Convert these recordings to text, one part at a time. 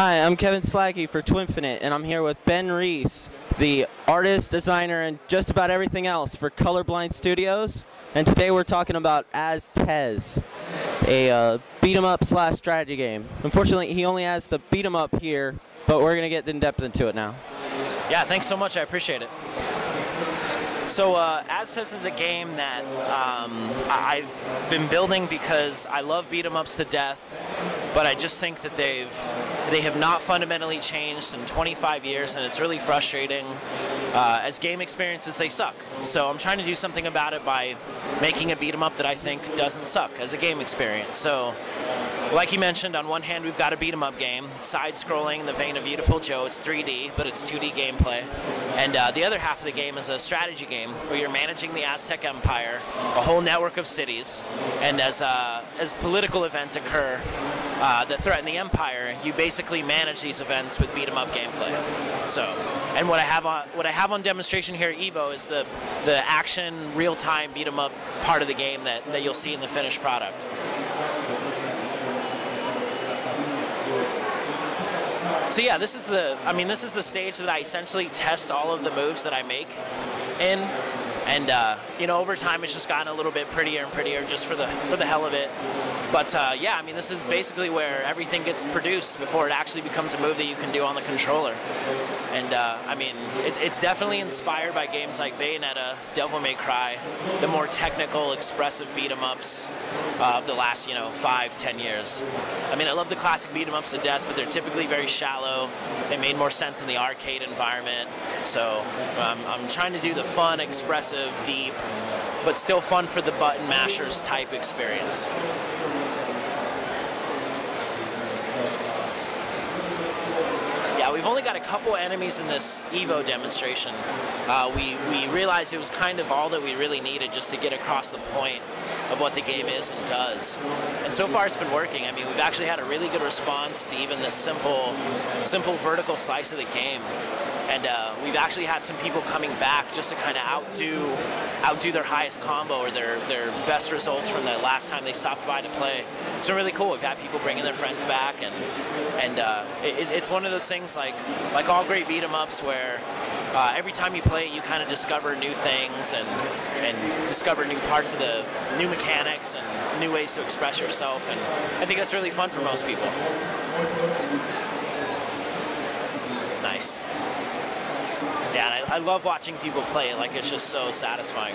Hi, I'm Kevin Slaggy for Twinfinite, and I'm here with Ben Reese, the artist, designer, and just about everything else for Colorblind Studios. And today we're talking about Aztez, a beat-em-up slash strategy game. Unfortunately, he only has the beat-em-up here, but we're going to get in depth into it now. Yeah, thanks so much. I appreciate it. So Aztez is a game that I've been building because I love beat-em-ups to death, but I just think that they have not fundamentally changed in 25 years, and it's really frustrating. As game experiences, they suck. So I'm trying to do something about it by making a beat-em-up that I think doesn't suck as a game experience. So, like you mentioned, on one hand we've got a beat-em-up game, side-scrolling in the vein of Beautiful Joe. It's 3D, but it's 2D gameplay. And the other half of the game is a strategy game where you're managing the Aztec Empire, a whole network of cities, and as political events occur that threaten the Empire, you basically manage these events with beat-em-up gameplay. So, and what I have on demonstration here at Evo is the action, real-time beat-em-up part of the game that you'll see in the finished product. So yeah, this is the stage that I essentially test all of the moves that I make in, and you know, over time it's just gotten a little bit prettier and prettier just for the hell of it. But yeah, I mean, this is basically where everything gets produced before it actually becomes a move that you can do on the controller. And I mean, it's definitely inspired by games like Bayonetta, Devil May Cry, the more technical, expressive beat-em-ups of the last, 5-10 years. I mean, I love the classic beat-em-ups to death, but they're typically very shallow. They made more sense in the arcade environment. So I'm trying to do the fun, expressive, deep, but still fun for the button mashers type experience. Yeah, we've only got a couple enemies in this Evo demonstration. We realized it was kind of all that we really needed just to get across the point of what the game is and does. And so far it's been working. I mean, we've actually had a really good response to even this simple vertical slice of the game. And we've actually had some people coming back just to kind of outdo their highest combo or their best results from the last time they stopped by to play. It's been really cool. We've had people bringing their friends back, and it's one of those things like all great beat-em-ups where every time you play it, you kind of discover new things and discover new parts of the new mechanics and new ways to express yourself, and I think that's really fun for most people. Nice. Yeah, and I love watching people play it. Like, it's just so satisfying.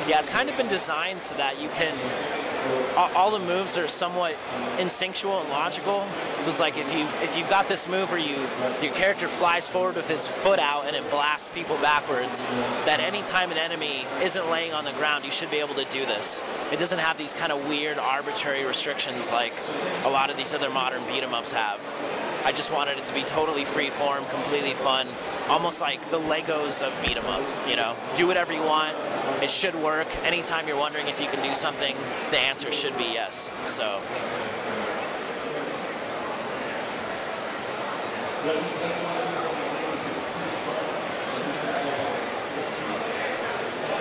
Yeah, it's kind of been designed so that you can, all the moves are somewhat instinctual and logical. So it's like if you've got this move where your character flies forward with his foot out and it blasts people backwards, that any time an enemy isn't laying on the ground, you should be able to do this. It doesn't have these kind of weird arbitrary restrictions like a lot of these other modern beat-em-ups have. I just wanted it to be totally free-form, completely fun, almost like the Legos of beat-em-up, Do whatever you want. It should work. Anytime you're wondering if you can do something, the answer should be yes. So.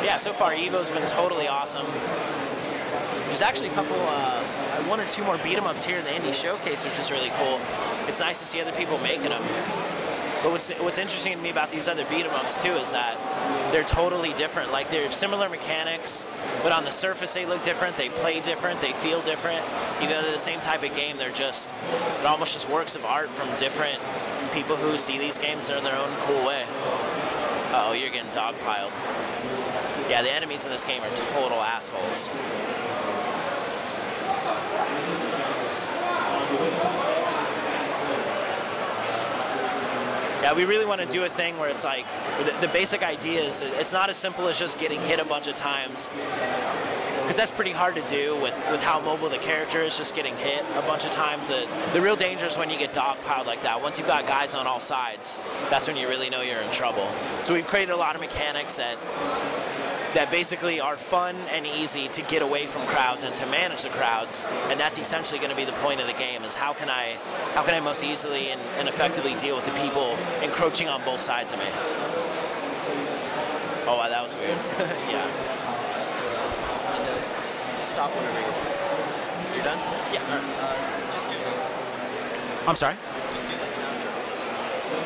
Yeah, so far Evo's been totally awesome. There's actually a couple, one or two more beat-em-ups here in the Indie Showcase, which is really cool. It's nice to see other people making them. But what's interesting to me about these other beat-em-ups too is that they're totally different. Like, they're similar mechanics, but on the surface they look different, they play different, they feel different. Even though they're the same type of game, it almost just works of art from different people who see these games in their own cool way. Uh-oh, you're getting dogpiled. Yeah, the enemies in this game are total assholes. Yeah, we really want to do a thing where it's like, the basic idea is it's not as simple as just getting hit a bunch of times, because that's pretty hard to do with how mobile the character is, just getting hit a bunch of times. The real danger is when you get dogpiled like that. Once you've got guys on all sides, that's when you really know you're in trouble. So we've created a lot of mechanics that basically are fun and easy to get away from crowds and to manage the crowds, and that's essentially going to be the point of the game, is how can I most easily and effectively deal with the people encroaching on both sides of me. Oh, wow, that was weird. Yeah. stop whenever you want. You're done? Yeah. Just do I'm sorry? Just do like an outro. So,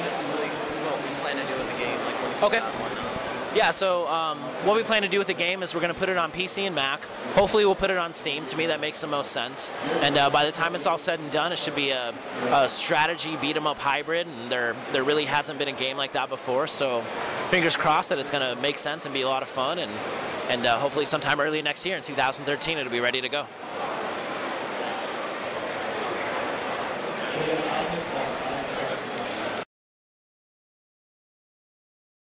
this is really what we plan to do with the game. Like when it comes Okay. out and whatnot. Yeah, so what we plan to do with the game is we're going to put it on PC and Mac. Hopefully we'll put it on Steam. To me, that makes the most sense. And by the time it's all said and done, it should be a strategy beat-em-up hybrid, and there really hasn't been a game like that before, so fingers crossed that it's going to make sense and be a lot of fun, and hopefully sometime early next year in 2013 it'll be ready to go.